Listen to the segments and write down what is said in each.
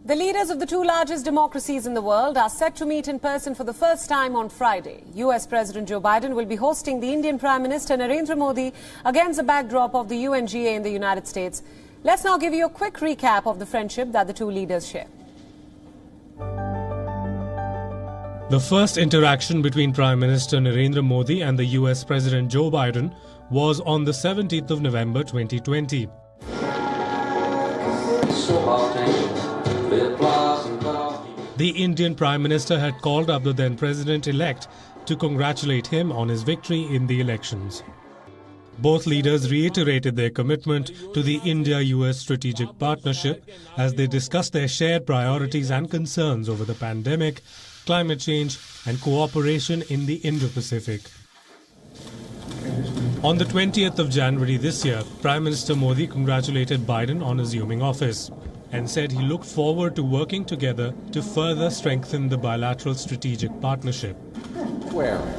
The leaders of the two largest democracies in the world are set to meet in person for the first time on Friday. US President Joe Biden will be hosting the Indian Prime Minister Narendra Modi against the backdrop of the UNGA in the United States. Let's now give you a quick recap of the friendship that the two leaders share. The first interaction between Prime Minister Narendra Modi and the US President Joe Biden was on the 17th of November 2020. The Indian Prime Minister had called up the then President-elect to congratulate him on his victory in the elections. Both leaders reiterated their commitment to the India-US strategic partnership as they discussed their shared priorities and concerns over the pandemic, climate change and cooperation in the Indo-Pacific. On the 20th of January this year, Prime Minister Modi congratulated Biden on assuming office and said he looked forward to working together to further strengthen the bilateral strategic partnership.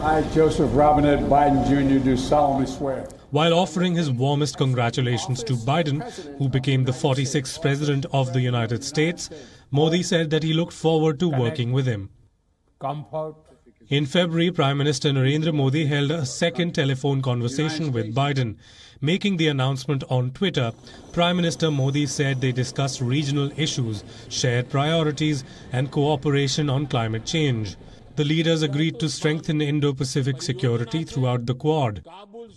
I, Joseph Robinette Biden Jr., do solemnly swear. While offering his warmest congratulations to Biden, who became the 46th President of the United States, Modi said that he looked forward to working with him. In February, Prime Minister Narendra Modi held a second telephone conversation with Biden. Making the announcement on Twitter, Prime Minister Modi said they discussed regional issues, shared priorities and cooperation on climate change. The leaders agreed to strengthen Indo-Pacific security throughout the Quad.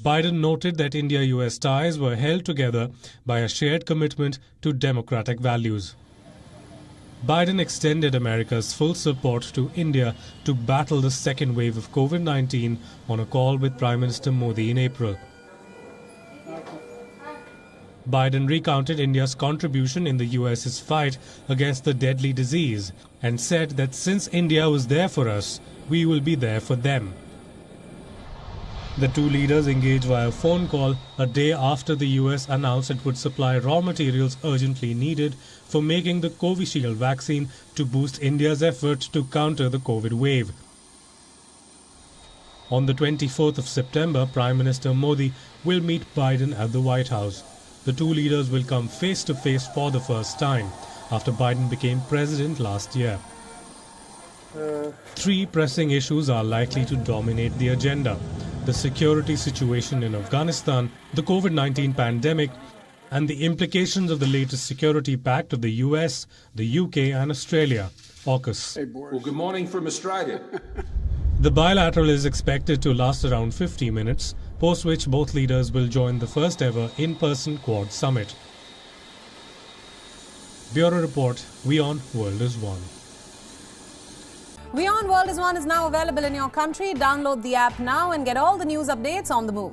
Biden noted that India-US ties were held together by a shared commitment to democratic values. Biden extended America's full support to India to battle the second wave of COVID-19 on a call with Prime Minister Modi in April. Biden recounted India's contribution in the US's fight against the deadly disease and said that since India was there for us, we will be there for them. The two leaders engaged via phone call a day after the US announced it would supply raw materials urgently needed for making the Covishield vaccine to boost India's effort to counter the COVID wave. On the 24th of September, Prime Minister Modi will meet Biden at the White House. The two leaders will come face-to-face for the first time after Biden became president last year. Three pressing issues are likely to dominate the agenda: the security situation in Afghanistan, the COVID-19 pandemic, and the implications of the latest security pact of the US, the UK and Australia, AUKUS. Well, good morning from Australia. The bilateral is expected to last around 50 minutes, post which both leaders will join the first ever in-person Quad summit. Bureau Report, WION World is One. WION World is One is now available in your country. Download the app now and get all the news updates on the move.